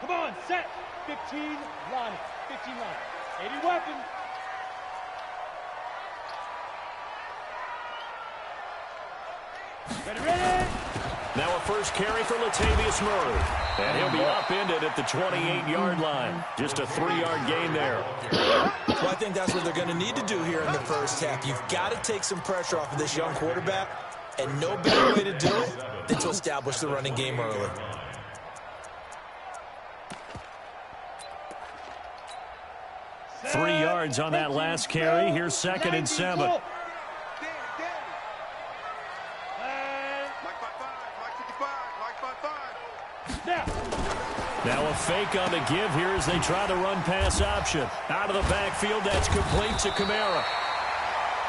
Come on, set. 15 line. 15 line. 80 weapons. Ready, ready. Now a first carry for Latavius Murray. And he'll be upended at the 28-yard line. Just a 3-yard gain there. Well, I think that's what they're going to need to do here in the first half. You've got to take some pressure off of this young quarterback, and no better way to do it than to establish the running game early. Three yards on that last carry. Here's 2nd and 7. Now a fake on the give here as they try the run-pass option. Out of the backfield, that's complete to Kamara.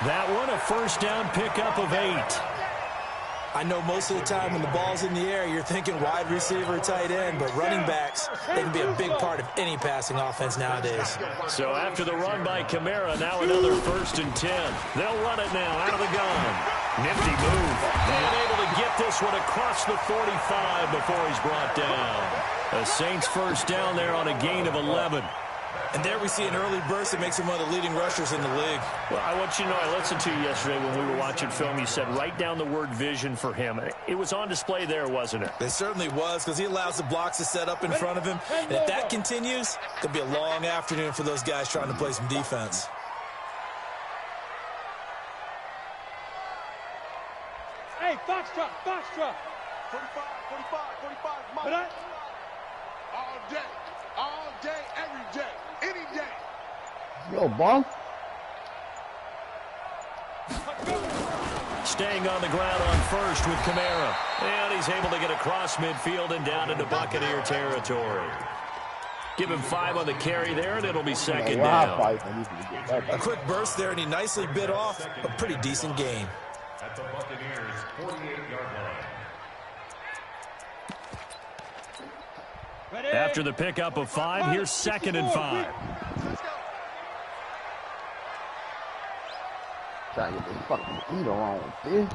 That one, a first down pickup of 8. I know most of the time when the ball's in the air, you're thinking wide receiver, tight end, but running backs, they can be a big part of any passing offense nowadays. So after the run by Kamara, now another 1st and 10. They'll run it now out of the gun. Nifty move. And able to get this one across the 45 before he's brought down. The Saints first down there on a gain of 11. And there we see an early burst that makes him one of the leading rushers in the league. Well, I want you to know, I listened to you yesterday when we were watching film. You said write down the word vision for him. It was on display there, wasn't it? It certainly was, because he allows the blocks to set up in front of him. And if that continues, it'll be a long afternoon for those guys trying to play some defense. Hey, Foxtrot, Foxtrot. 45, 45, 45, But I... all day, every day, any day. Yo, bum. Staying on the ground on first with Kamara. And he's able to get across midfield and down into Buccaneer territory. Give him 5 on the carry there, and it'll be 2nd down. A quick burst there, and he nicely bit off a pretty decent gain. At the Buccaneers' 48-yard line. After the pickup of 5, here's 2nd and 5. Trying to get this fucking heater on with this.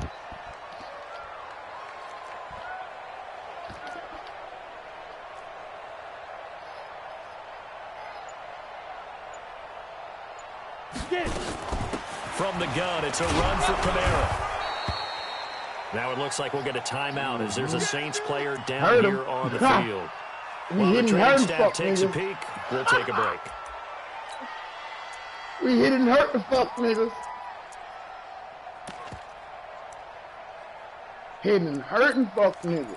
From the gun, it's a run for Kamara. Now it looks like we'll get a timeout as there's a Saints player down here on the field. While the training staff takes a peek, we'll take a break. We hit and hurt the fuck niggas. Hit and hurting fuck niggas. Here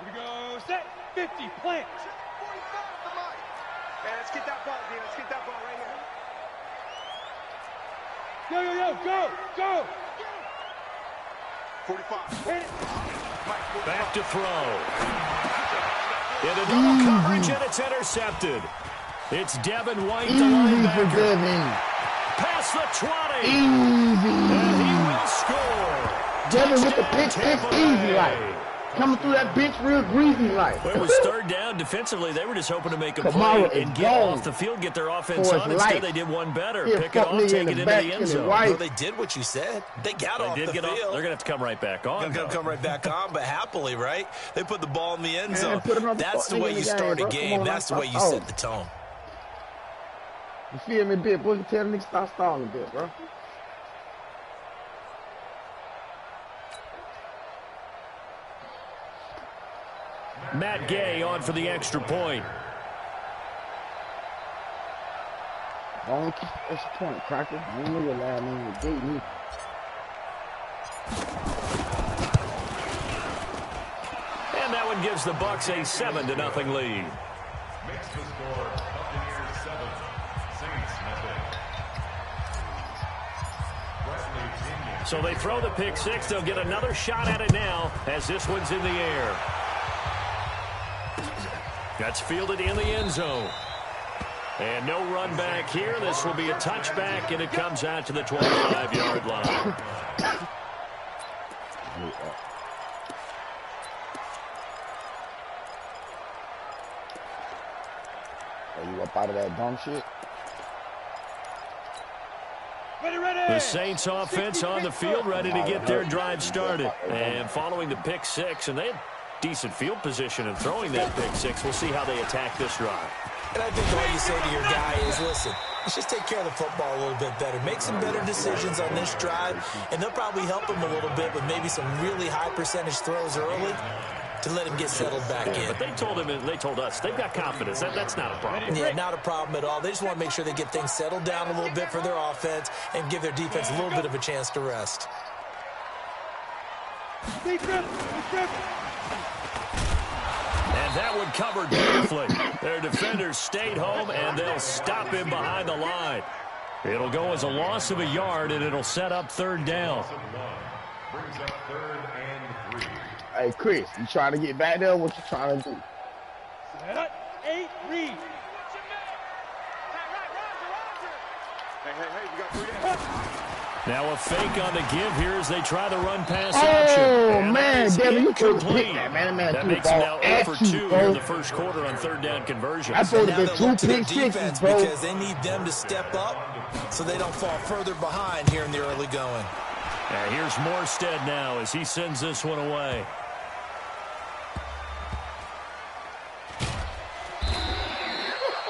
we go, set, 50, plant. 45, the mic. Man, let's get that ball, Dean. Let's get that ball right here. Yo, yo, yo, go, go. 45. Back to throw. In a double coverage, and it's intercepted. It's Devin White, the linebacker. Past the 20. Easy. And he will score. Devin with the pick six, easy like. Coming through that bench real greasy like. Well, it was 3rd down. Defensively, they were just hoping to make a Kamara play and get off the field, get their offense on. Instead, they did one better. Pick it off, take it into the end zone. Well, they did what you said. They got off the field. They're going to have to come right back on. They're going to come right back on, but happily, right? They put the ball in the end zone. That's the way you start a game. That's the way you set the tone. You feel me, bit? Boy, you tell the nigga stop stalling a bit, bro. Matt Gay on for the extra point. Don't keep the extra point, Cracker. I ain't really allowed me to date me. And that one gives the Bucs a 7-0 lead. Makes the score Buccaneers 7, Saints nothing. So they throw the pick 6. They'll get another shot at it now as this one's in the air. That's fielded in the end zone. And no run back here. This will be a touchback, and it comes out to the 25-yard line. Are you up out of that dumb shit? The Saints offense on the field, ready to get their drive started. And following the pick 6, and decent field position and throwing that pick six. We'll see how they attack this drive. And I think all you say to your guy is, listen, let's just take care of the football a little bit better. Make some better decisions on this drive, and they'll probably help him a little bit with maybe some really high percentage throws early to let him get settled back in. But they told him, and they told us, they've got confidence. That's not a problem. Yeah, not a problem at all. They just want to make sure they get things settled down a little bit for their offense and give their defense a little bit of a chance to rest. And that one covered beautifully. Their defenders stayed home, and they'll stop him behind the line. It'll go as a loss of a yard, and it'll set up third down. Brings up 3rd and 3. Hey, Chris, you trying to get back there? What you trying to do? Cut 8, read. Hey, you got 3 Now a fake on the give here as they try the run pass Oh, option. man, Devin, you could have incomplete. hit that, man. That That threw the makes him ball now 0 at for you, 2 bro. here in the first quarter on third down conversion. I thought it Now was they'll look two to their pick sixes, defense bro. because they need them to step up so they don't fall further behind here in the early going. Here's Morstead now as he sends this one away.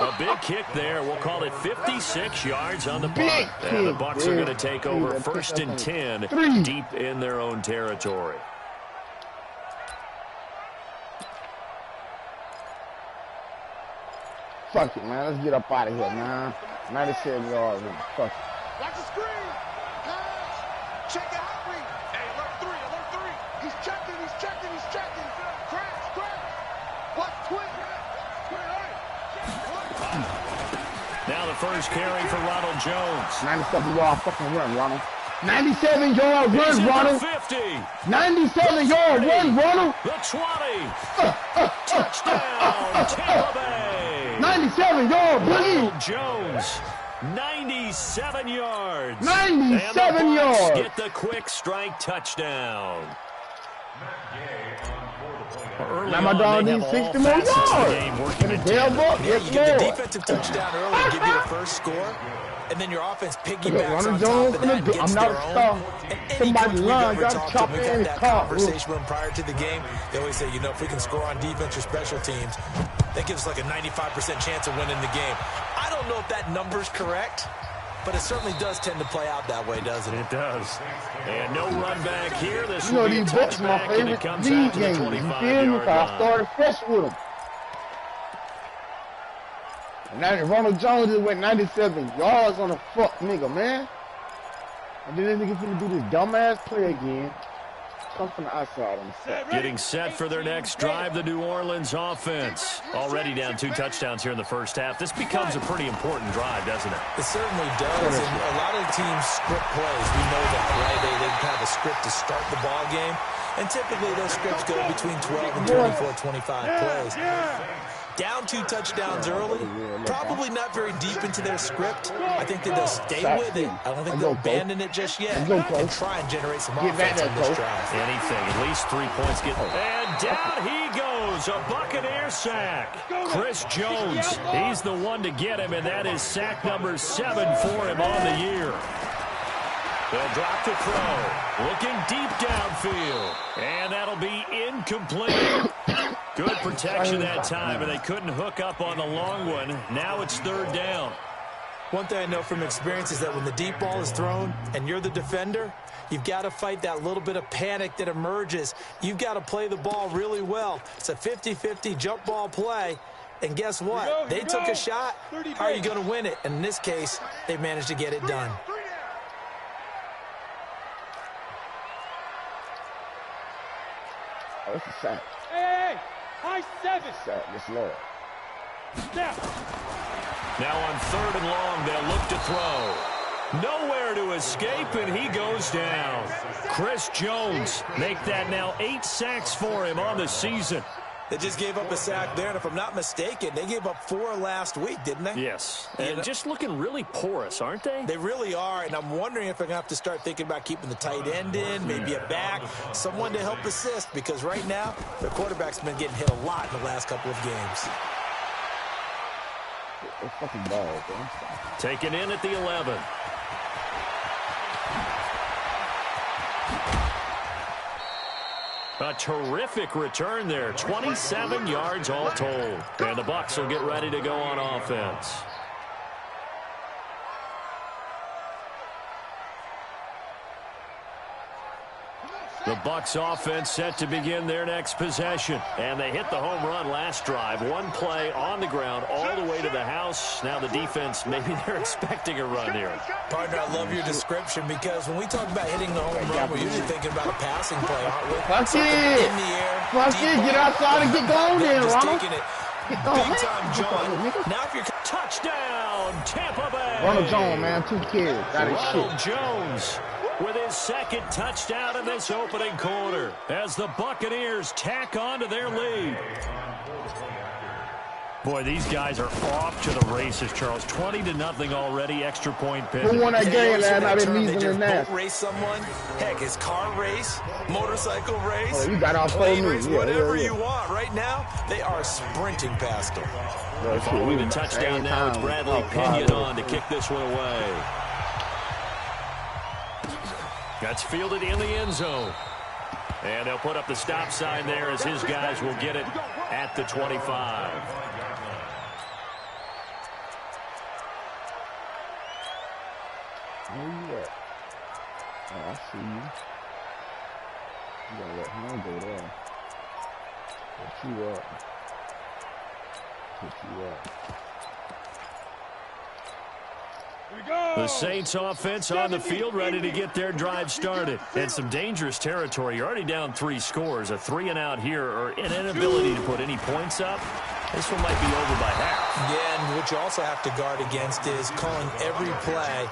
A big kick there. We'll call it 56 yards on the punt. And the Bucs are going to take over 1st and 10 deep in their own territory. Fuck it, man. Let's get up out of here, man. 97 yards, man. Fuck it. Watch the screen. Pass. Check it out, read. Hey, alert 3. He's checking. Crash. Watch twin. Now the first carry for Ronald Jones. 97-yard fucking run, Ronald. 97-yard He's run, at Ronald. the 50. 97-yard run, Ronald. The 20. Touchdown, Tampa Bay. 97-yard boogie. Ronald Jones, 97 yards. 97 and the Bucs yards. get the quick strike touchdown. Early Now my on, dog they needs have all 60 more facets of the yards. game working And in the tail tandem. book, Yeah, yes, you get the Lord. defensive touchdown early, give you the first score, and then your offense piggybacks Ronald on Jones top of that and I'm gets not their a own. star. And any Somebody coach we've line ever got to talked chop to, we've in had his that car. conversation with them prior to the game. They always say, if we can score on defense or special teams, that gives us like a 95% chance of winning the game. I don't know if that number's correct, but it certainly does tend to play out that way, doesn't it? It does. And no run back here. This You know, will be a these books my touchback, and it favorite comes league out to the games. You feel me? 25-yard 'Cause I line. started fresh with them. And now Ronald Jones just went 97 yards on a fuck nigga, man. And then this nigga finna do this dumbass play again. Come from the outside on the set. Getting set for their next drive, the New Orleans offense. Already down 2 touchdowns here in the first half. This becomes a pretty important drive, doesn't it? It certainly does, and a lot of the teams script plays. We know that, right? They have a script to start the ball game, and typically those scripts go between 12 and 24, 25 plays. Down 2 touchdowns early, probably not very deep into their script. I think that they'll stay with it. I don't think they'll abandon it just yet and try and generate some offense on this drive. Anything, at least 3 points get. And down he goes, a Buccaneer sack. Chris Jones, he's the one to get him, and that is sack number 7 for him on the year. They'll drop to throw, looking deep downfield, and that'll be incomplete. Good protection that time, and they couldn't hook up on the long one. Now it's third down. One thing I know from experience is that when the deep ball is thrown and you're the defender, you've got to fight that little bit of panic that emerges. You've got to play the ball really well. It's a 50-50 jump ball play. And guess what? They took a shot. How are you going to win it? And in this case, they managed to get it done. Oh, it's a sack. Hey, high 7. Sack, yes, Lord. Now. Now on 3rd and long, they'll look to throw. Nowhere to escape, and he goes down. Chris Jones, make that now 8 sacks for him on the season. They just gave up a sack there, and if I'm not mistaken, they gave up 4 last week, didn't they? Yes, and just looking really porous, aren't they? They really are, and I'm wondering if they're going to have to start thinking about keeping the tight end in, maybe a back, someone to help assist, because right now, their quarterback's been getting hit a lot in the last couple of games. It's fucking ball, bro. Taken in at the 11. A terrific return there. 27 yards all told. And the Bucs will get ready to go on offense. The Bucs offense set to begin their next possession. And they hit the home run last drive. One play on the ground all the way to the house. Now the defense, maybe they're expecting a run here. Partner, I love your description because when we talk about hitting the home run, we're usually thinking about a passing play, aren't we? Fuck it. In the air. Fuck it. Get outside and get going then, Just Ronald. taking it big time, John. Now if you're... Touchdown, Tampa Bay. Ronald Jones, man. 2 kids. Got his Ronald shit. Jones with his second touchdown in this opening quarter as the Buccaneers tack on to their lead. Boy, these guys are off to the races, Charles. 20-0 already, extra point pick. Who won that game last night in They Leeds just and Nash? boat race someone. Heck, it's car race, motorcycle race, Oh, you got off plane for me. race, Yeah, whatever yeah. you want. Right now, they are sprinting past them. Following the touchdown now, it's Bradley Pinion on to kick this one away. That's fielded in the end zone. And they'll put up the stop sign there as his guys will get it at the 25. Where you at? Oh, I see you. You gotta let him go there. Put you up. Put you up. The Saints offense on the field ready to get their drive started. And some dangerous territory. You're already down 3 scores. A 3-and-out here or an inability to put any points up. This one might be over by half. Yeah, and what you also have to guard against is calling every play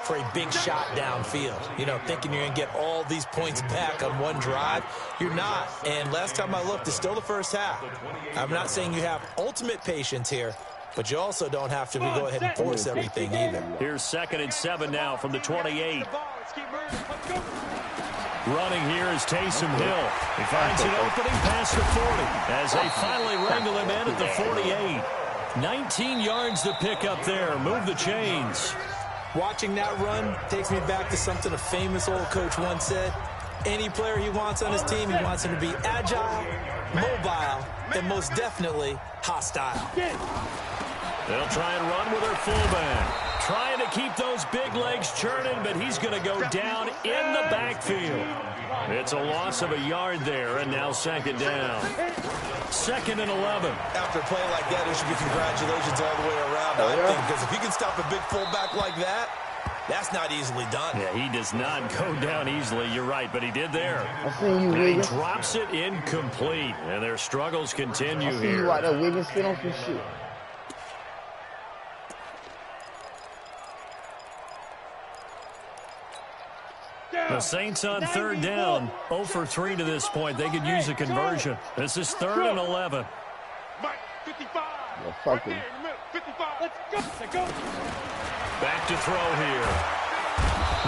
for a big shot downfield. You know, thinking you're going to get all these points back on one drive. You're not. And last time I looked, it's still the first half. I'm not saying you have ultimate patience here, but you also don't have to go ahead and force everything either. Here's 2nd and 7 now from the 28. Running here is Taysom Hill. He finds an opening past the 40 as they finally wrangle him in at the 48. 19 yards to pick up there. Move the chains. Watching that run takes me back to something a famous old coach once said. Any player he wants on his team, he wants him to be agile, mobile, and most definitely hostile. They'll try and run with their fullback. Trying to keep those big legs churning, but he's going to go down in the backfield. It's a loss of a yard there, and now 2nd down. 2nd and 11. After a play like that, there should be congratulations all the way around, I think, because if you can stop a big fullback like that, that's not easily done. Yeah, he does not go down easily. You're right, but he did there. I seen you, And he Wiggins. drops it incomplete, and their struggles continue I see here. you out there, Wiggins. Spit on some shit. The Saints on 3rd down, 0 for 3 to this point. They could use a conversion. This is 3rd and 11. Yeah, fuck him. Let's go. Back to throw here.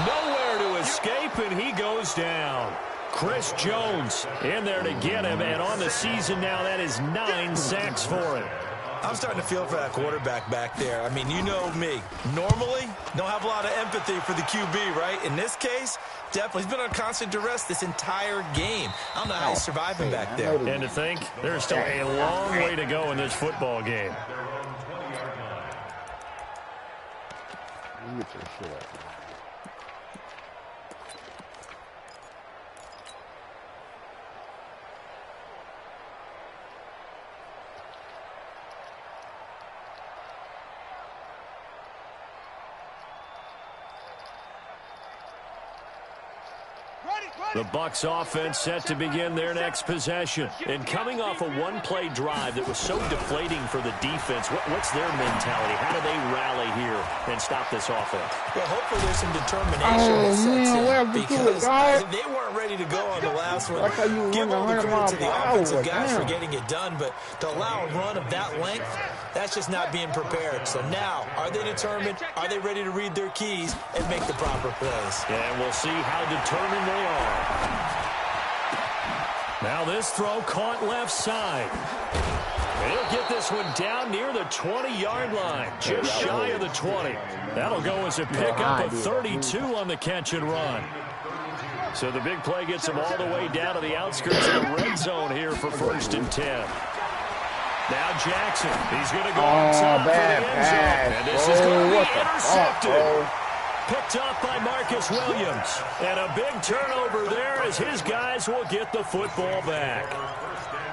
Nowhere to escape, and he goes down. Chris Jones in there to get him, and on the season now, that is 9 sacks for him. I'm starting to feel for that quarterback back there. I mean, you know me. Normally, don't have a lot of empathy for the QB, right? In this case, definitely. He's been on constant duress this entire game. I don't know how he's surviving back there. And to think, there's still a long way to go in this football game. You get your shit out. The Bucs offense set to begin their next possession. And coming off a one-play drive that was so deflating for the defense, what's their mentality? How do they rally here and stop this offense? Well, hopefully there's some determination that sets in because they weren't ready to go on the last one. Give all the credit to the offensive guys for getting it done, but to allow a run of that length, that's just not being prepared. So now, are they determined? Are they ready to read their keys and make the proper plays? And we'll see how determined they are. Now this throw caught left side. And he'll get this one down near the 20-yard line, just shy of the 20. That'll go as a pickup of 32 on the catch and run. So the big play gets him all the way down to the outskirts of the red zone here for 1st and 10. Now Jackson. He's going to go outside for the end zone. And this is going to be intercepted. Picked off by Marcus Williams. And a big turnover there as his guys will get the football back.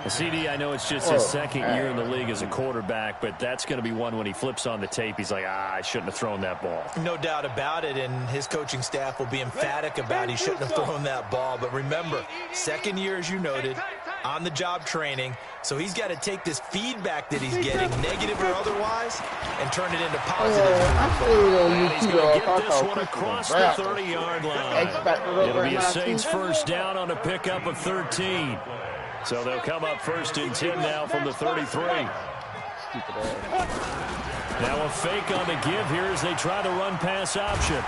CD, I know it's just his second year in the league as a quarterback, but that's going to be one when he flips on the tape. He's like, I shouldn't have thrown that ball. No doubt about it, and his coaching staff will be emphatic about he shouldn't have thrown that ball. But remember, second year, as you noted, on-the-job training, so he's got to take this feedback that he's getting, negative or otherwise, and turn it into positive. And he's going to get this one across the 30-yard line. It'll be a Saints first down on a pickup of 13. So they'll come up 1st and 10 now from the 33. Now a fake on the give here as they try the run-pass option.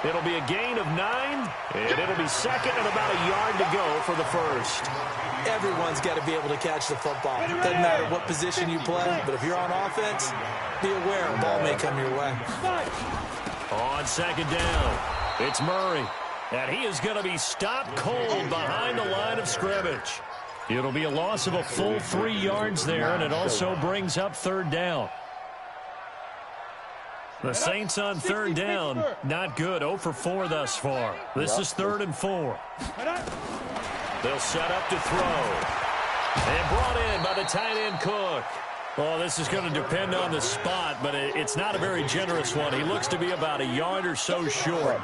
It'll be a gain of 9, and it'll be second and about a yard to go for the first. Everyone's got to be able to catch the football. Doesn't matter what position you play, but if you're on offense, be aware a ball may come your way. On 2nd down, it's Murray. And he is going to be stopped cold behind the line of scrimmage. It'll be a loss of a full 3 yards there, and it also brings up 3rd down. The Saints on 3rd down, not good. 0 for 4 thus far. This is 3rd and 4. They'll set up to throw. And brought in by the tight end Cook. Well, this is going to depend on the spot, but it's not a very generous one. He looks to be about a yard or so short.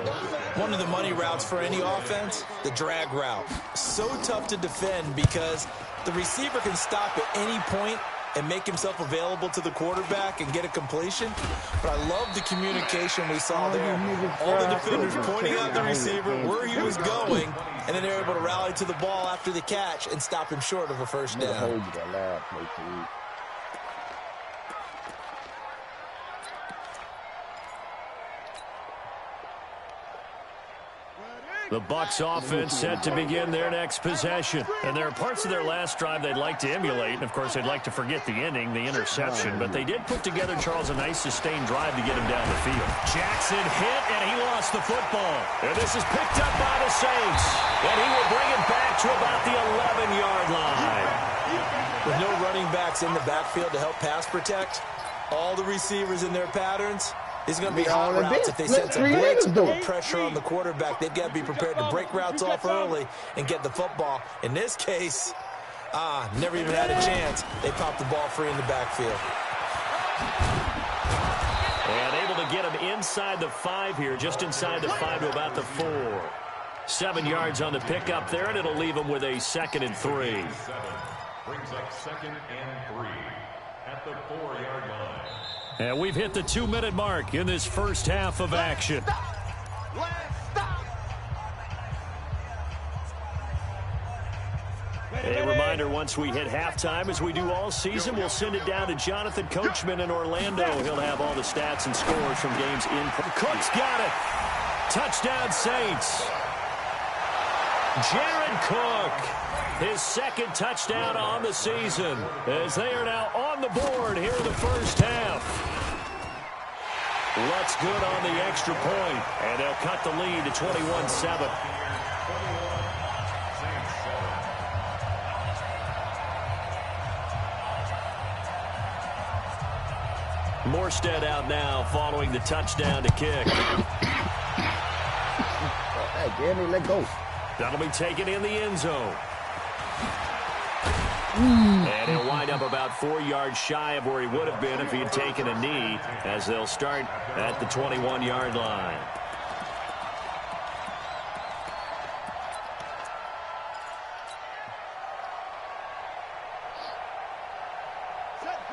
One of the money routes for any offense, the drag route. So tough to defend because the receiver can stop at any point and make himself available to the quarterback and get a completion. But I love the communication we saw there. All the defenders pointing out the receiver, where he was going, and then they're able to rally to the ball after the catch and stop him short of a first down. The Bucs offense set to begin their next possession. And there are parts of their last drive they'd like to emulate. And, of course, they'd like to forget the ending, the interception. But they did put together, Charles, a nice sustained drive to get him down the field. Jackson hit, and he lost the football. And this is picked up by the Saints. And he will bring it back to about the 11-yard line. With no running backs in the backfield to help pass protect, all the receivers in their patterns, these are going to be hot routes. If they sense a blitz or pressure on the quarterback, they've got to be prepared to break routes off early and get the football. In this case, never even had a chance. They popped the ball free in the backfield. And able to get him inside the 5 here, just inside the 5 to about the 4. 7 yards on the pickup there, and it'll leave him with a 2nd and 3. Brings up 2nd and 3 at the 4-yard line. And we've hit the 2-minute mark in this first half of action. A reminder, once we hit halftime, as we do all season, we'll send it down to Jonathan Coachman in Orlando. He'll have all the stats and scores from games in. Cook's got it. Touchdown, Saints. Jared Cook, his 2nd touchdown on the season, as they are now on the board here in the first half. Lutz good on the extra point, and they'll cut the lead to 21-7. Morstead out now following the touchdown to kick. Hey, Danny, let go. That'll be taken in the end zone. And he'll wind up about 4 yards shy of where he would have been if he had taken a knee, as they'll start at the 21-yard line.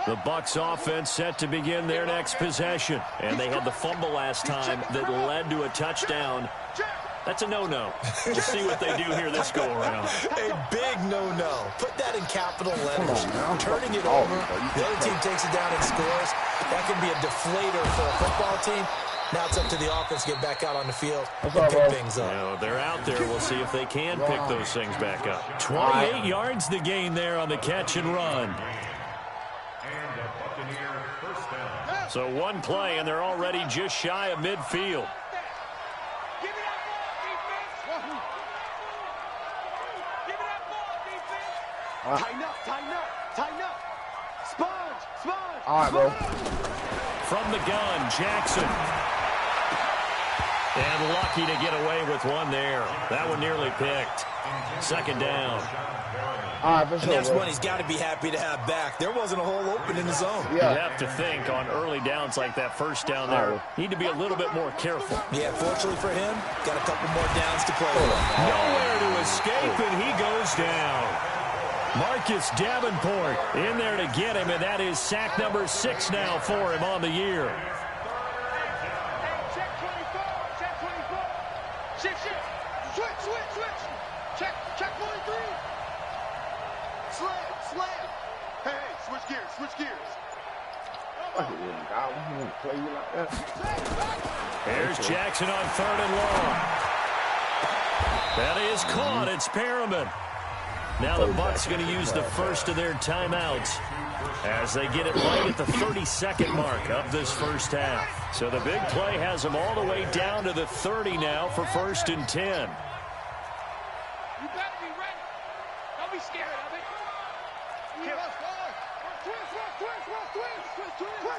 The Bucs offense set to begin their next possession. And they had the fumble last time that led to a touchdown. That's a no-no. We'll see what they do here this go-around. A big no-no. Put that in capital letters. Turning it over, the other team takes it down and scores. That can be a deflator for a football team. Now it's up to the offense to get back out on the field and pick things up. You know, they're out there. We'll see if they can pick those things back up. 28 yards the gain there on the catch and run. So one play, and they're already just shy of midfield. Tighten up, tighten up, tighten up. Sponge, sponge. All right, bro. From the gun, Jackson. And lucky to get away with one there. That one nearly picked. Second down. All right, for sure, And that's bro. one he's got to be happy to have back. There wasn't a hole open in the zone. Yeah. You have to think on early downs like that first down there, need to be a little bit more careful. Yeah, fortunately for him, got a couple more downs to play with. Nowhere to escape, and he goes down. Marcus Davenport in there to get him, and that is sack number 6 now for him on the year. Check 24, check 24. Switch. Check 43. Slam. Hey, switch gears. Fuck it, man. God, we want to play you like that. There's Jackson on 3rd and long. That is caught. It's Perriman. Now the Bucs going to use the first of their timeouts as they get it right at the 32nd mark of this first half. So the big play has them all the way down to the 30 now for 1st and 10. You better be ready. Don't be scared of it.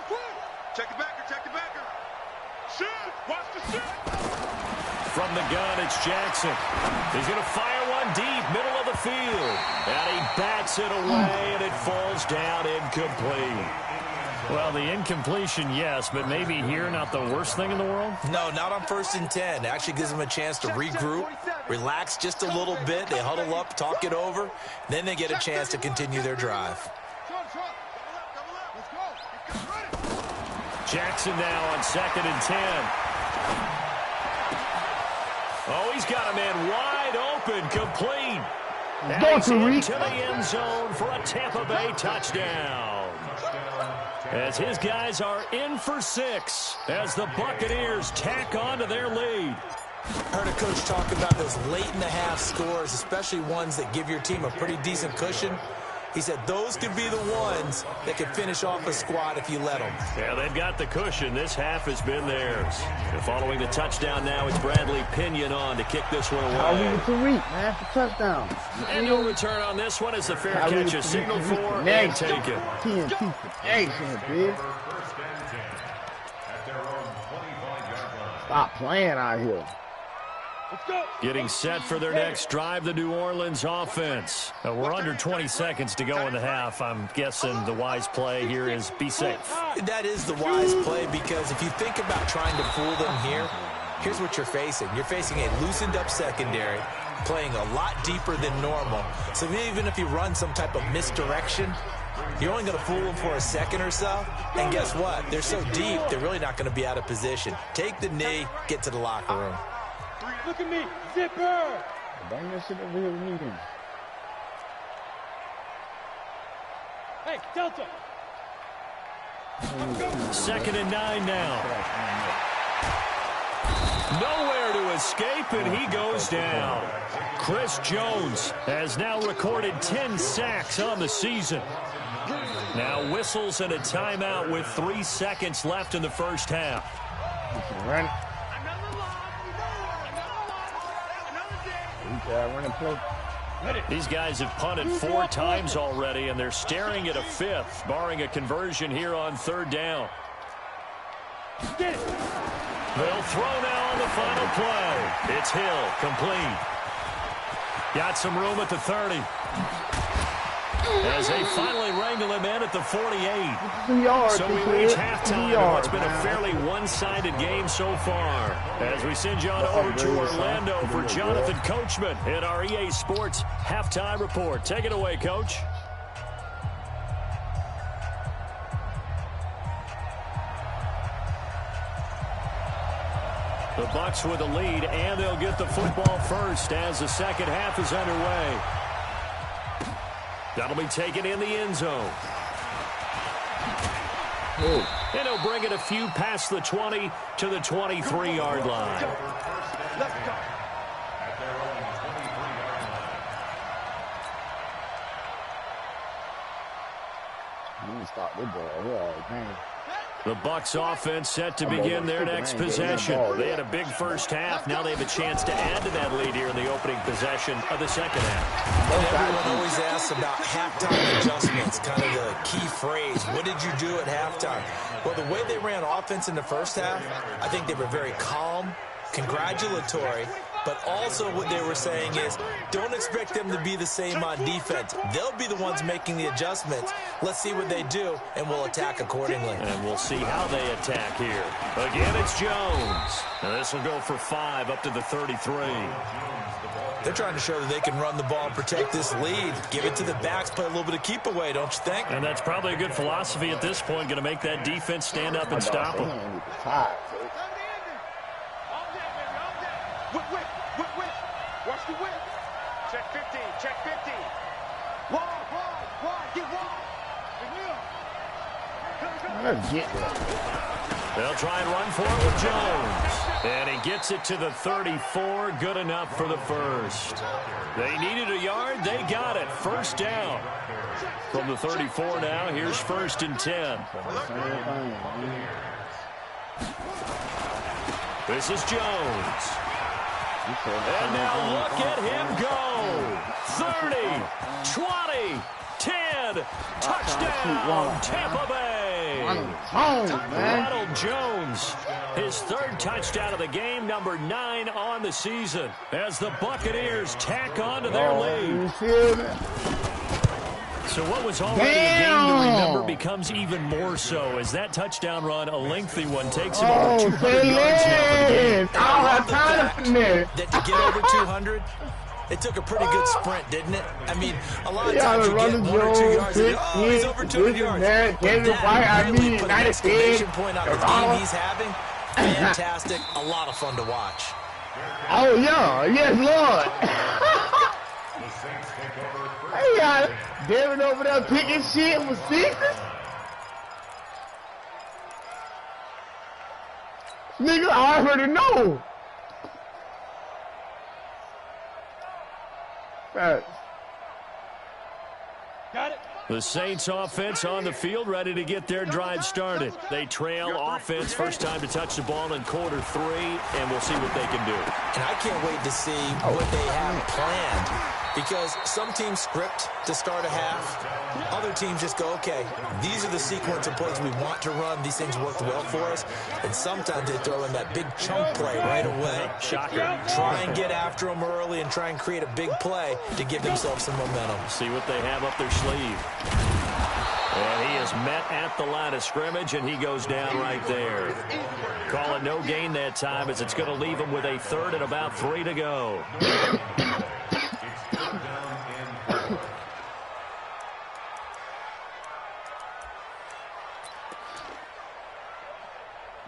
Twist. Check the backer. Shoot. Watch the shoot. From the gun, it's Jackson. He's going to fire one deep, middle of the field. And he bats it away, and it falls down incomplete. Well, the incompletion, yes, but maybe here not the worst thing in the world? No, not on 1st and 10. It actually gives them a chance to regroup, relax just a little bit. They huddle up, talk it over. Then they get a chance to continue their drive. Jackson now on 2nd and 10. Oh, he's got a man wide open, complete. And he's into the end zone for a Tampa Bay touchdown. As his guys are in for 6 as the Buccaneers tack on to their lead. Heard a coach talk about those late-in-the-half scores, especially ones that give your team a pretty decent cushion. He said those could be the ones that could finish off a squad if you let them. Yeah, they've got the cushion. This half has been theirs. And following the touchdown now, it's Bradley Pinion on to kick this one I'll leave away. it to Reek, man, for touchdown. And no return on this one as the fair catch is signaled for and taken. TNT protection, bitch. Stop playing out here. Let's go. Getting set for their next drive, the New Orleans offense. We're under 20 seconds to go in the half. I'm guessing the wise play here is be safe. That is the wise play, because if you think about trying to fool them here, here's what you're facing. You're facing a loosened-up secondary, playing a lot deeper than normal. So even if you run some type of misdirection, you're only going to fool them for a second or so. And guess what? They're so deep, they're really not going to be out of position. Take the knee, get to the locker room. Look at me. Zipper. Bring that shit over here with me then. Hey, Delta. 2nd and 9 now. Nowhere to escape, and he goes down. Chris Jones has now recorded 10 sacks on the season. Now whistles and a timeout with 3 seconds left in the first half. Run. Running play. These guys have punted 4 times already, and they're staring at a 5th, barring a conversion here on 3rd down. Get it. They'll throw now on the final play. It's Hill, complete. Got some room at the 30. As they finally wrangle him in at the 48. So we reach halftime in what's been a fairly one-sided game so far. As we send you on over to Orlando for Jonathan Coachman in our EA Sports Halftime Report. Take it away, Coach. The Bucs with the lead, and they'll get the football first as the second half is underway. That'll be taken in the end zone. And he'll bring it a few past the 20 to the 23-yard line. Let's go. I'm gonna stop this boy. Yeah, man. The Bucs offense set to begin their next possession. They had a big first half. Now they have a chance to add to that lead here in the opening possession of the second half. And everyone always asks about halftime adjustments, kind of the key phrase. What did you do at halftime? Well, the way they ran offense in the first half, I think they were very calm, congratulatory, but also what they were saying is don't expect them to be the same on defense. They'll be the ones making the adjustments. Let's see what they do, and we'll attack accordingly. And we'll see how they attack here. Again, it's Jones. And this will go for 5 up to the 33. They're trying to show that they can run the ball and protect this lead. Give it to the backs, play a little bit of keep away, don't you think? And that's probably a good philosophy at this point, going to make that defense stand up and stop them. Whip. Watch the whip. Check 15. Wide. Get wide. They'll try and run for it with Jones. And he gets it to the 34. Good enough for the first. They needed a yard. They got it. First down. From the 34 now, here's 1st and 10. This is Jones. And now look at him go. 30, 20, 10. Touchdown, Tampa Bay. Ronald Jones, his 3rd touchdown of the game, number 9 on the season, as the Buccaneers tack on to their lead. So what was already a game to remember becomes even more so as that touchdown run, a lengthy one, takes him over 200 yards now for the game. That to get over 200, it took a pretty good sprint, didn't it? I mean, a lot of times you get 1 or 2 yards and he's over 200 yards. But that really put an exclamation point on the game he's having. Fantastic. A lot of fun to watch. Oh, yeah. Yes, Lord. Hey, y'all. David over there picking shit with sixes. Nigga, I already know. Facts. Got it. The Saints offense on the field, ready to get their drive started. They trail offense, first time to touch the ball in quarter 3, and we'll see what they can do. And I can't wait to see what they have planned, because some teams script to start a half. Other teams just go, okay, these are the sequence of plays we want to run. These things worked well for us. And sometimes they throw in that big chunk play right away. Shocker. Try and get after them early and try and create a big play to give themselves some momentum. See what they have up their sleeve. And he is met at the line of scrimmage, and he goes down right there. Call it no gain that time, as it's going to leave him with a 3rd and about 3 to go.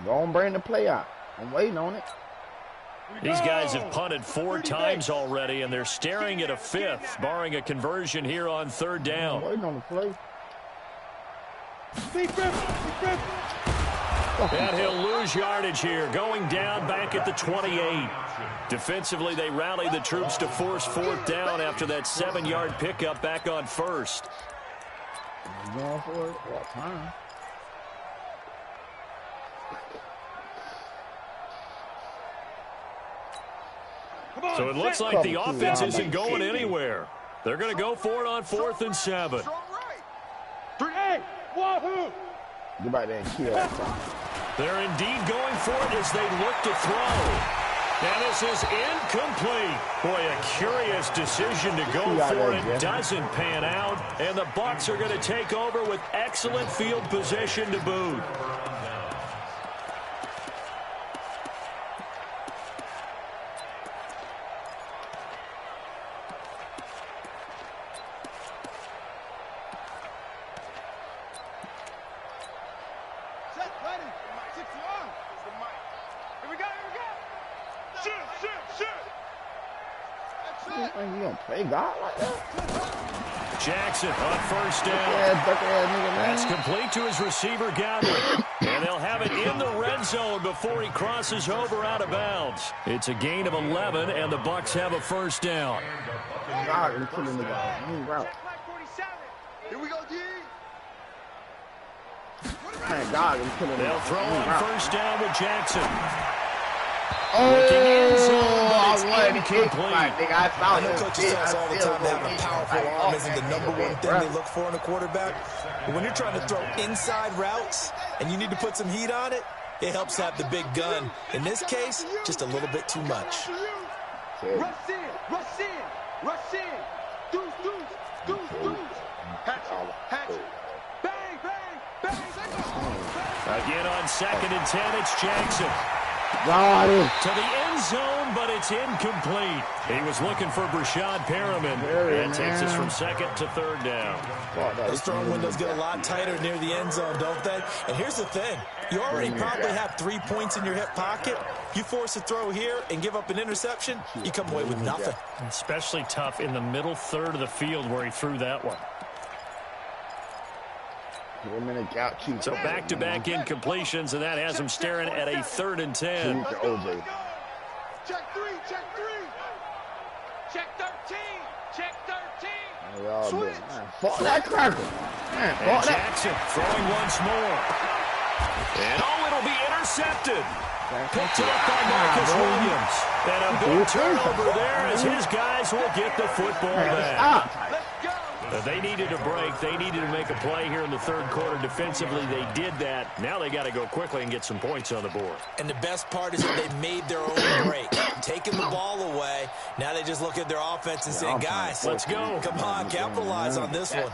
Go on, bring the play out. I'm waiting on it. These guys have punted 4 times already, and they're staring at a 5th, barring a conversion here on 3rd down. I'm waiting on the play. And he'll lose yardage here, going down back at the 28. Defensively, they rallied the troops to force 4th down after that 7-yard pickup back on 1st. Going for it. What time? So it looks like the offense isn't going anywhere. They're going to go for it on 4th and 7. 3-8. Wahoo! Get back there and kill that time. They're indeed going for it as they look to throw. And this is incomplete. Boy, a curious decision to go for it. Doesn't pan out. And the Bucs are going to take over with excellent field position to boot. Play God like that? Jackson on 1st down. That's complete to his receiver, Godwin. And they'll have it in the red zone before he crosses over out of bounds. It's a gain of 11, and the Bucs have a 1st down. God, you're killing the guy. Here we go, D. They'll throw on first down with Jackson. I know coaches tell us all the time that having a powerful arm isn't the number one thing they look for in a quarterback. But when you're trying to throw inside routes and you need to put some heat on it, it helps have the big gun. In this case, just a little bit too much. Rush in, rush in, rush in. Deuce, deuce, deuce, deuce. Hatchet, hatchet. Bang, bang, bang. Again on 2nd and 10, it's Jackson. Got it. To the end zone, but it's incomplete. He was looking for Brashad Perriman. That takes us from 2nd to 3rd down. Those throwing windows get a lot tighter near the end zone, don't they? And here's the thing. You already probably have 3 points in your hip pocket. You force a throw here and give up an interception, you come away with nothing. Especially tough in the middle third of the field where he threw that one. So back-to-back incompletions, and that has him staring at a 3rd and 10. Check 3, check 3. Check 13, check 13. Fuck that cracker. Man, And Jackson throwing once more. And it'll be intercepted. Picked up by Marcus Williams. And a big turnover there as his guys will get the football back. They needed a break. They needed to make a play here in the 3rd quarter. Defensively, they did that. Now they got to go quickly and get some points on the board. And the best part is that they made their own break. Taking the ball away. Now they just look at their offense and say, guys, let's go. Come on, capitalize on this one.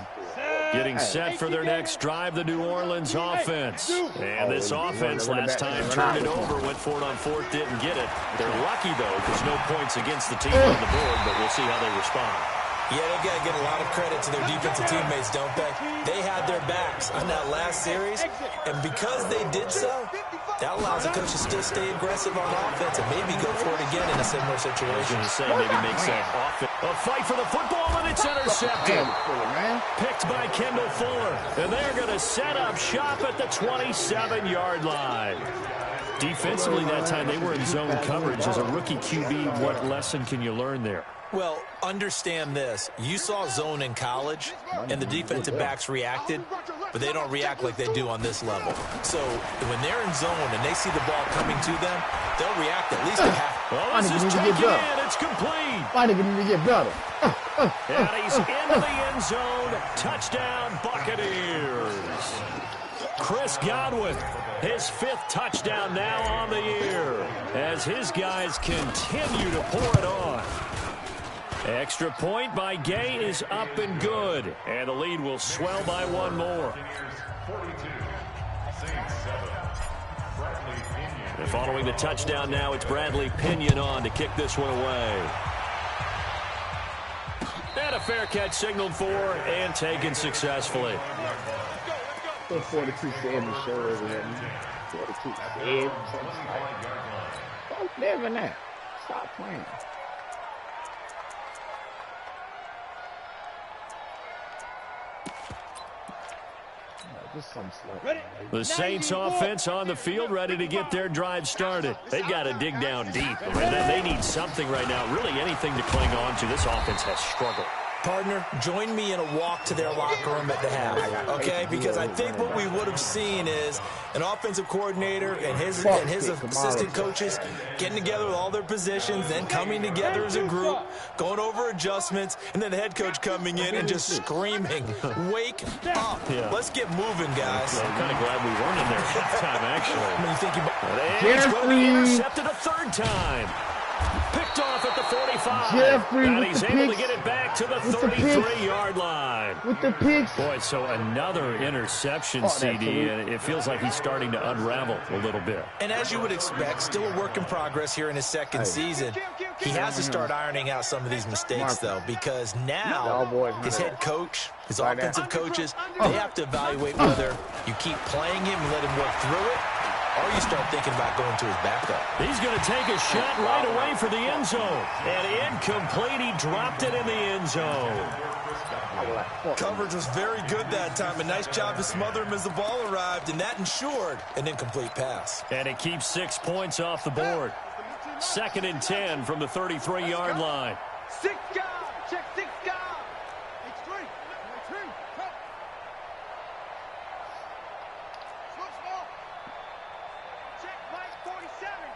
Getting set for their next drive, the New Orleans offense. And this offense last time turned it over, went for it on 4th, didn't get it. They're lucky, though, because no points against the team on the board, but we'll see how they respond. Yeah, they got to get a lot of credit to their defensive teammates, don't they? They had their backs on that last series, and because they did so, that allows the coach to still stay aggressive on offense and maybe go for it again in a similar situation. I was going to say, maybe makes that offense. A fight for the football, and it's intercepted. Picked by Kendall Fuller, and they're going to set up shop at the 27-yard line. Defensively that time, they were in zone coverage. As a rookie QB, what lesson can you learn there? Well, understand this. You saw zone in college, and the defensive backs reacted, but they don't react like they do on this level. So when they're in zone and they see the ball coming to them, they'll react at least a half. Well, this is taken in. It's complete. Why did he get better? And he's into the end zone. Touchdown, Buccaneers. Chris Godwin, his 5th touchdown now on the year as his guys continue to pour it on. Extra point by Gay is up and good. And the lead will swell by 1 more. And following the touchdown now, it's Bradley Pinion on to kick this one away. And a fair catch signaled for and taken successfully. 42 7 show over here. 42 7. Don't live in that. Stop playing. The Saints offense on the field, ready to get their drive started. They've got to dig down deep. They need something right now, really anything to cling on to. This offense has struggled. Partner, join me in a walk to their locker room at the half, okay? Because I think what we would have seen is an offensive coordinator and his assistant coaches getting together with all their positions, then coming together as a group, going over adjustments, and then the head coach coming in and just screaming, wake up. Yeah. Let's get moving, guys. I'm kind of glad we weren't in there at halftime, actually. I mean, you think it's going to be intercepted a 3rd time. Picked off at the 45. And he's able to get it back to the 33-yard line. With the picks. Boy, so another interception, CD, and it feels like he's starting to unravel a little bit. And as you would expect, still a work in progress here in his 2nd season. He has to start ironing out some of these mistakes, though, because now his head coach, his offensive coaches, they have to evaluate whether you keep playing him and let him work through it, or you start thinking about going to his backup. He's going to take a shot right away for the end zone. And incomplete. He dropped it in the end zone. Coverage was very good that time. A nice job to smother him as the ball arrived, and that ensured an incomplete pass. And it keeps 6 points off the board. 2nd and 10 from the 33-yard line. 6 guys. Check 6 guys.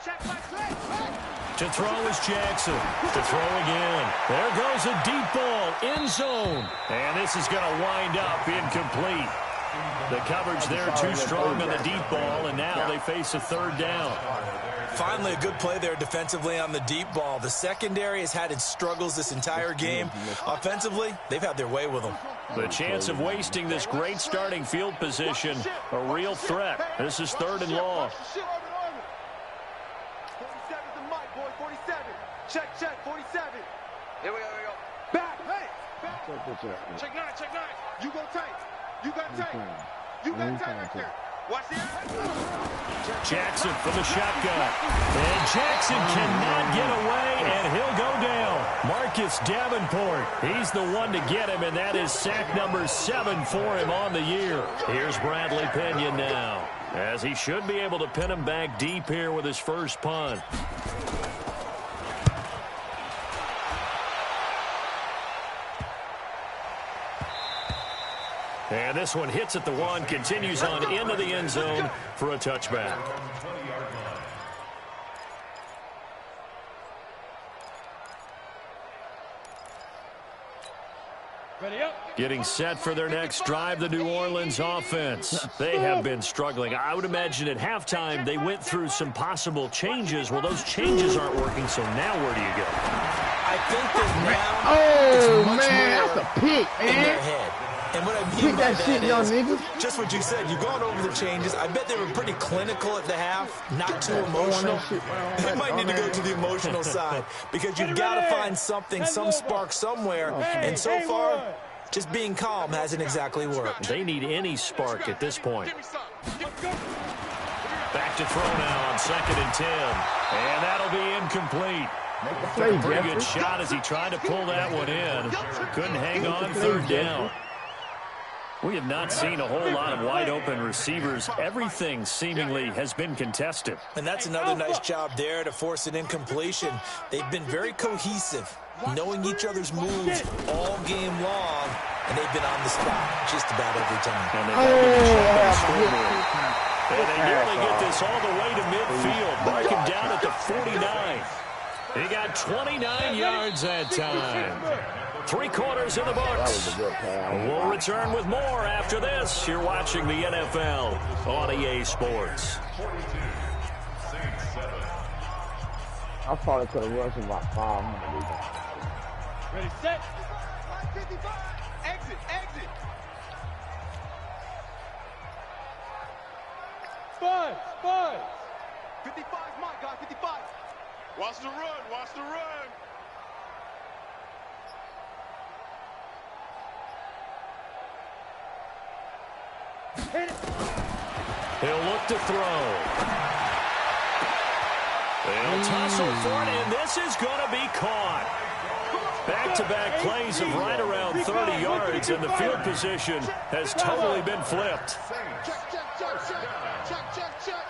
To throw is Jackson. To throw again. There goes a deep ball. End zone. And this is going to wind up incomplete. The coverage there too strong on the deep ball, and now they face a third down. Finally, a good play there defensively on the deep ball. The secondary has had its struggles this entire game. Offensively, they've had their way with them. The chance of wasting this great starting field position, a real threat. This is 3rd and long. 47's the mic, boy. 47. Check, 47. Here we go. Back, hey. Back. Check 9. You go tight. You got tight right there. Watch the Jackson from the shotgun. And Jackson cannot get away, and he'll go down. Marcus Davenport, he's the one to get him, and that is sack number 7 for him on the year. Here's Bradley Pinion now, as he should be able to pin him back deep here with his first punt. And this one hits at the 1, continues on into the end zone for a touchback. Ready up. Getting set for their next drive, the New Orleans offense. They have been struggling. I would imagine at halftime they went through some possible changes. Well, those changes aren't working, so now where do you go? I think that now it's much more that's a pick, in their man. head. And what I mean by that shit, young niggas. just what you said. You've gone over the changes. I bet they were pretty clinical at the half, not too emotional. They might need to go to the emotional side because you've got to find something, some spark somewhere. And so far, just being calm hasn't exactly worked. They need any spark at this point. Back to throw now on 2nd and 10. And that'll be incomplete. Play, A pretty good Jeffrey. shot as he tried to pull that one in. Couldn't hang on 3rd down. We have not seen a whole lot of wide-open receivers. Everything seemingly has been contested. And that's another nice job there to force an incompletion. They've been very cohesive, knowing each other's moves all game long, and they've been on the spot just about every time. And they've all been checked on the scoreboard. And they nearly get this all the way to midfield. Mark him down at the 49. He got 29 yards that time. 3/4 in the books. We'll return with more after this. You're watching the NFL on EA Sports. I probably could have rushed about 500. Ready, set. Exit. Spud. 55 is my guy, 55. Watch the run. He'll look to throw. They'll tussle for it, and this is going to be caught. Back-to-back plays of right around 30 yards, and the field position has totally been flipped. Check.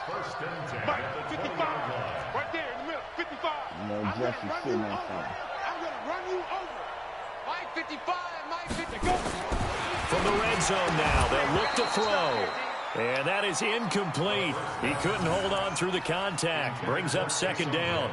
Mike, 55. Right there in the middle, 55. Jeffrey sitting on something. I'm going to run you over. Mike, 55. Mike, 50. Go. From the red zone now, they'll look to throw. And that is incomplete. He couldn't hold on through the contact. Brings up 2nd down.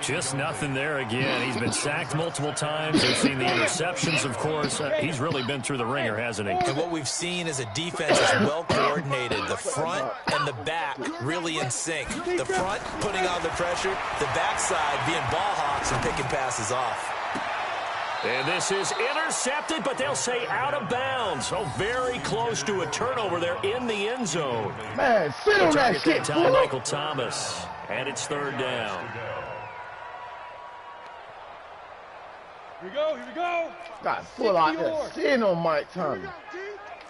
Just nothing there again. He's been sacked multiple times. We've seen the interceptions, of course. He's really been through the ringer, hasn't he? And what we've seen is a defense that's well coordinated. The front and the back really in sync. The front putting on the pressure, the backside being ball hawks and picking passes off. And this is intercepted, but they'll say out of bounds. Oh, very close to a turnover there in the end zone. Man, sit on that Target shit, that time, fool. Michael Thomas. And it's 3rd down. Here we go. Got full out there sitting on Mike Thomas.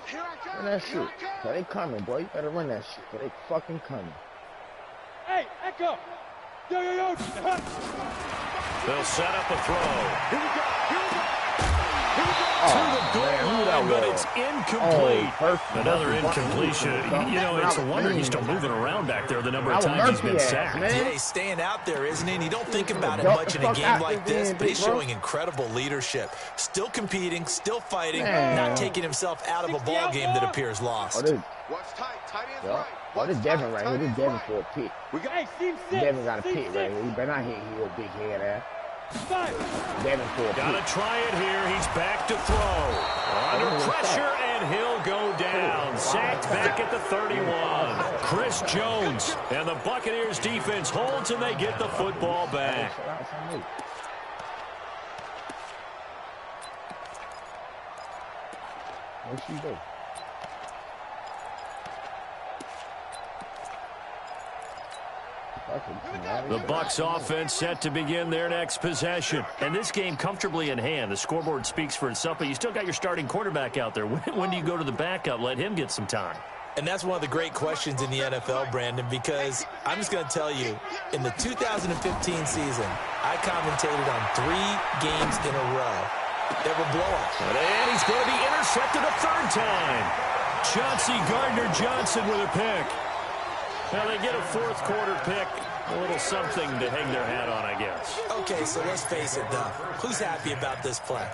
Here I come. Run that shit. They coming, boy. You better run that shit. They fucking coming. Hey, Echo. Yo. They'll set up a throw. Here we go. To the goal line, but it's incomplete. Another incompletion. You know, it's a wonder he's still moving around back there the number of times he's been sacked. Yeah, he's staying out there, isn't he? And you don't think about it much in a game like this, but he's showing incredible leadership. Still competing, still fighting, not taking himself out of a ball game that appears lost. Watch tight. Tight ends Yeah. right. Oh, this Devin right here. This Devin for a pick. We got, hey, seam six. Devin got a seam pick six. right here. He better not hit your big head ass. 5. Devin for a Gotta pick. try it here. He's back to throw. Under pressure, and he'll go down. Sacked back at the 31. Chris Jones. And the Buccaneers defense holds, and they get the football back. Where'd she go? The Bucs offense set to begin their next possession. And this game comfortably in hand. The scoreboard speaks for itself, but you still got your starting quarterback out there. When do you go to the backup? Let him get some time. And that's one of the great questions in the NFL, Brandon, because I'm just going to tell you, in the 2015 season, I commentated on 3 games in a row that were blowouts. And he's going to be intercepted a third time. Chauncey Gardner-Johnson with a pick. Now they get a fourth quarter pick. A little something to hang their hat on, I guess. Okay, so let's face it, though. Who's happy about this play?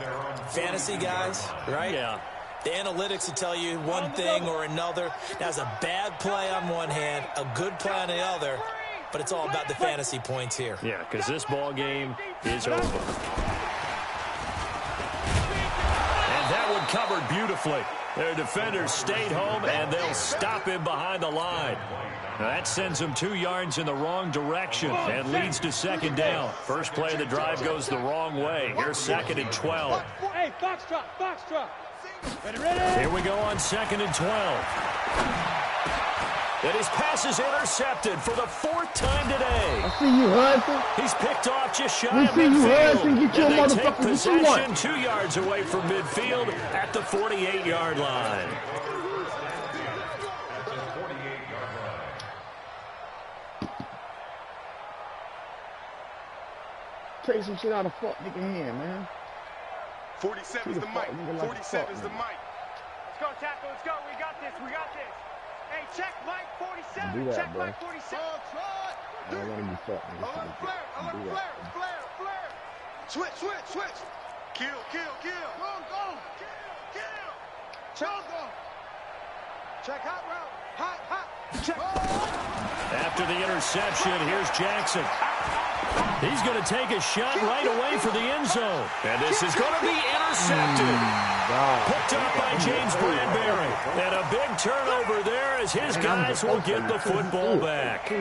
Fantasy guys, right? Yeah. The analytics will tell you one thing or another. That's a bad play on one hand, a good play on the other, but it's all about the fantasy points here. Yeah, because this ball game is over. And that one covered beautifully. Their defenders stayed home, and they'll stop him behind the line. Now that sends him 2 yards in the wrong direction and leads to second down. First play of the drive goes the wrong way. Here's 2nd and 12. Hey, box drop. Ready. Here we go on 2nd and 12. And his pass is intercepted for the 4th time today. I see you, Hudson. He's picked off just shy We of see you, Hudson. midfield. Get your And they take motherfucker what you possession want. 2 yards away from midfield at the 48-yard line. Take some shit out of fuck nigga hand, man. 47 is the mic. 47 is the mic. Let's go, tackle. Let's go. We got this. Hey, check Mike 47. Do that, check bro. Mike 47. I don't want to be fucked, I nigga. like flare. Do that. Flare. Switch. Kill. Go. Kill. Check hot route. Hot. Check. After the interception, here's Jackson. He's going to take a shot right away for the end zone. And this is going to be intercepted. Picked up by James Bradbury. And a big turnover there as his guys will get the football back.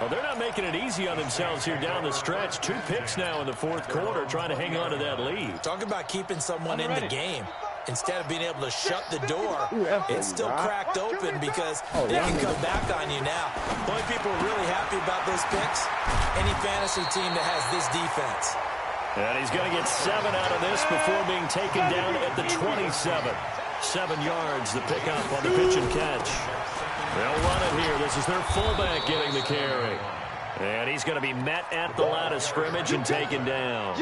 Well, they're not making it easy on themselves here down the stretch. 2 picks now in the 4th quarter trying to hang on to that lead. Talk about keeping someone in the game. Instead of being able to shut the door, it's still cracked open because they can come back on you now. The only people really happy about those picks, any fantasy team that has this defense. And he's going to get 7 out of this before being taken down at the 27. 7 yards, the pickup on the pitch and catch. They'll run it here. This is their fullback getting the carry. And he's going to be met at the line of scrimmage and taken down.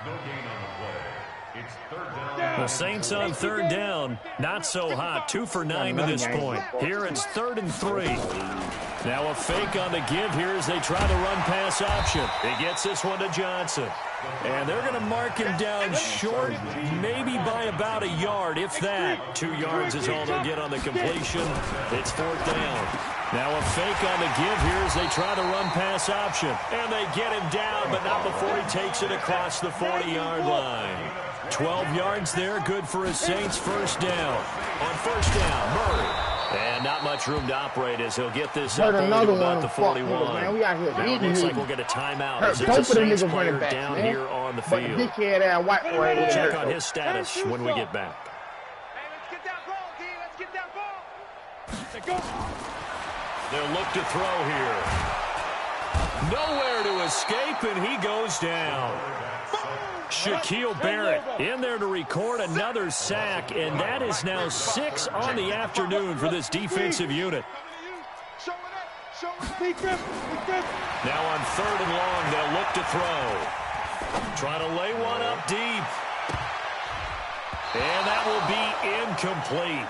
No gain on the play. It's 3rd down. The Saints on 3rd down. Not so hot. 2 for 9 to this point. Here it's 3rd and 3. Now a fake on the give here as they try the run-pass option. He gets this one to Johnson. And they're going to mark him down short, maybe by about a yard, if that. 2 yards is all they'll get on the completion. It's 4th down. Now a fake on the give here as they try the run-pass option. And they get him down, but not before he takes it across the 40-yard line. 12 yards there, good for his Saints first down. On first down, Murray. And not much room to operate as he'll get this up only to about the 41. Man, we out here Now it looks like we'll get a timeout as it's a both of them Saints niggas player running back, down man. here on the But field. the dickhead ass white boy. We'll check on his status when we get back. Hey, let's get that ball, D. Let's get that ball. Let's go. They'll look to throw here. Nowhere to escape, and he goes down. Shaquille Barrett in there to record another sack, and that is now 6 on the afternoon for this defensive unit. Now on 3rd and long, they'll look to throw. Try to lay one up deep. And that will be incomplete.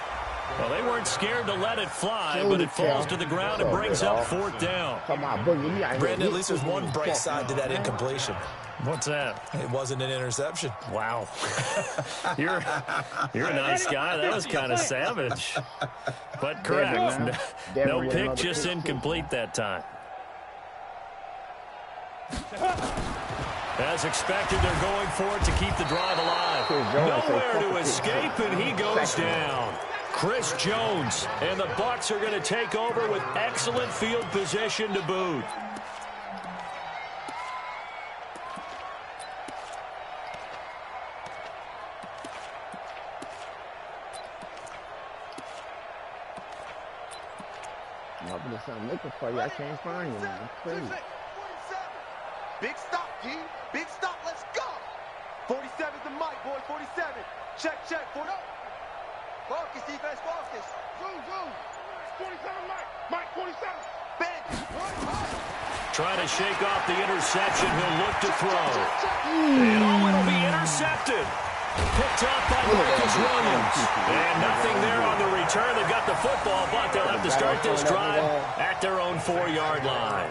Well, they weren't scared to let it fly, but it falls to the ground and brings up 4th down. Come on, Boogie. Brandon, at least there's one bright side to that incompletion. What's that? It wasn't an interception. Wow. You're a nice guy. That was kind of savage. But correct. No pick, just incomplete that time. As expected, they're going for it to keep the drive alive. Nowhere to escape, and he goes down. Chris Jones, and the Bucs are going to take over with excellent field position to boot. I'm looking for you. I can't find you, man. Crazy. Big stop, G. Big stop. Let's go. 47's the mic, boy. 47. Check, check. Focus, defense. Focus. Zoom. 47, Mike. 47. Bend. Trying to shake off the interception. He'll look to throw. And it'll be intercepted. Picked up by Marcus Williams. And nothing there on the return. They've got the football, but they'll have to start this drive at their own 4-yard line.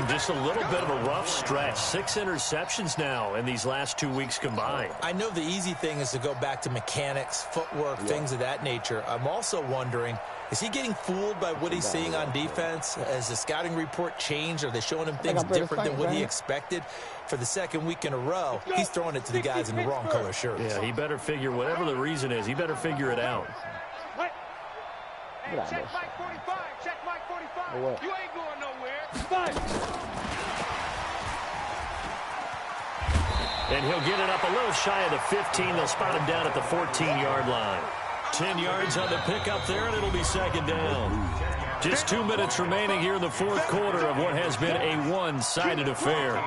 Just a little bit of a rough stretch. 6 interceptions now in these last 2 weeks combined. I know the easy thing is to go back to mechanics, footwork, things of that nature. I'm also wondering, is he getting fooled by what he's seeing on defense? Has the scouting report changed? Are they showing him things different than what he expected? For the 2nd week in a row, he's throwing it to the guys in the wrong color shirts. Yeah, he better figure, whatever the reason is, he better figure it out. Hey, check Mike 45. Check Mike 45. You ain't going nowhere. And he'll get it up a little shy of the 15. They'll spot him down at the 14-yard line. 10 yards on the pickup there, and it'll be 2nd down. Just 2 minutes remaining here in the 4th quarter of what has been a one-sided affair.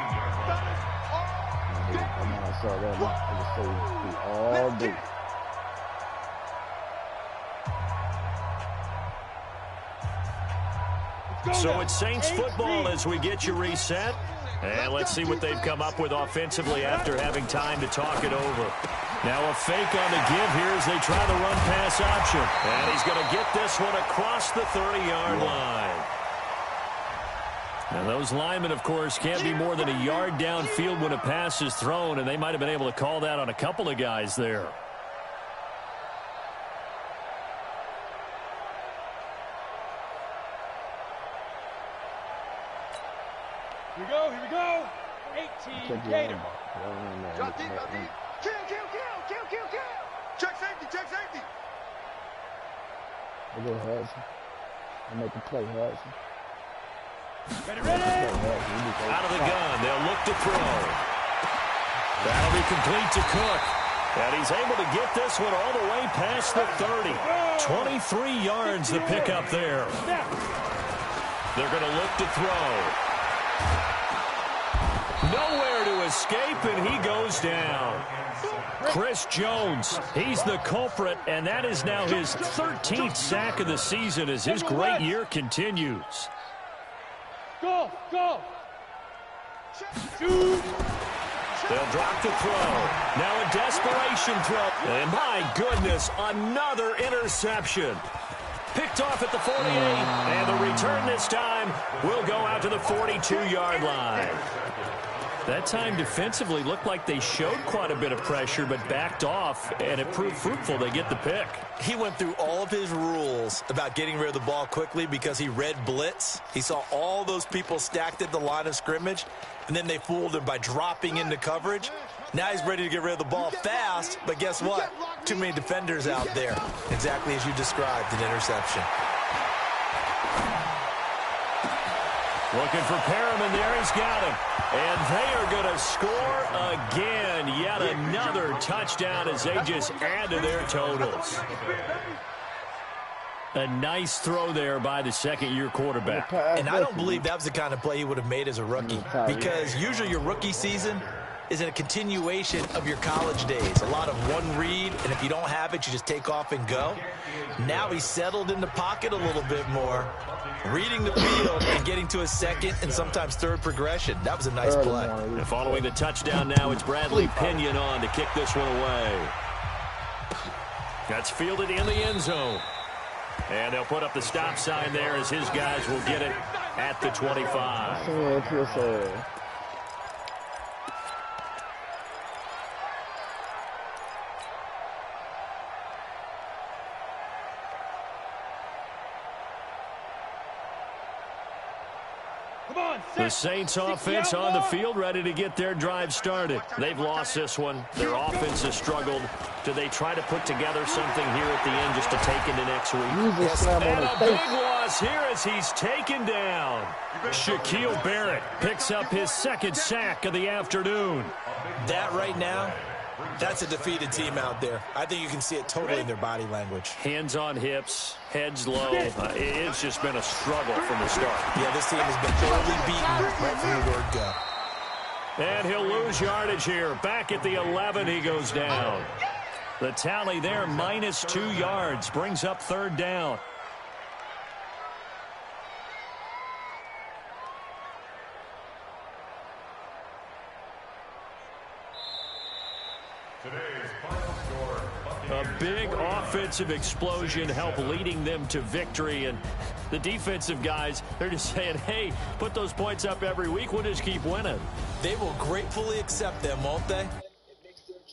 So it's Saints football as we get you reset. And let's see what they've come up with offensively after having time to talk it over. Now a fake on the give here as they try the run-pass option. And he's going to get this one across the 30-yard line. And those linemen, of course, can't be more than a yard downfield when a pass is thrown, and they might have been able to call that on a couple of guys there. Here we go. 18, Gator. Drop deep. Kill. Check safety. We'll go Hudson. I'll make a play, Hudson. Ready. Out of the gun. They'll look to throw. That'll be complete to Cook. And he's able to get this one all the way past the 30. 23 yards the pickup there. They're going to look to throw. Nowhere to escape, and he goes down. Chris Jones, he's the culprit, and that is now his 13th sack of the season as his great year continues. Go. They'll drop the throw. Now a desperation throw. And my goodness, another interception. Picked off at the 48, and the return this time will go out to the 42-yard line. That time defensively looked like they showed quite a bit of pressure but backed off, and it proved fruitful. They get the pick. He went through all of his rules about getting rid of the ball quickly because he read blitz. He saw all those people stacked at the line of scrimmage, and then they fooled him by dropping into coverage. Now he's ready to get rid of the ball fast, but guess what? Too many defenders out there. Exactly as you described, an interception. Looking for Perriman there. He's got him. And they are going to score again. Yet another touchdown as they just add to their totals. A nice throw there by the second-year quarterback. And I don't believe that was the kind of play he would have made as a rookie, because usually your rookie season is a continuation of your college days. A lot of one read, and if you don't have it, you just take off and go. Now he's settled in the pocket a little bit more, reading the field and getting to a second and sometimes third progression. That was a nice play. And following the touchdown now, it's Bradley Pinion on to kick this one away. That's fielded in the end zone. And they'll put up the stop sign there as his guys will get it at the 25. The Saints offense on the field, ready to get their drive started. They've lost this one. Their offense has struggled. Do they try to put together something here at the end just to take into next week? And a big loss here as he's taken down. Shaquille Barrett picks up his second sack of the afternoon. That right now, that's a defeated team out there. I think you can see it totally in their body language. Hands on hips, heads low. It's just been a struggle from the start. Yeah, this team has been thoroughly beaten right from the word go. And he'll lose yardage here. Back at the 11, he goes down. The tally there, -2 yards, brings up third down. A big offensive explosion helped leading them to victory. And the defensive guys, they're just saying, hey, put those points up every week. We'll just keep winning. They will gratefully accept them, won't they?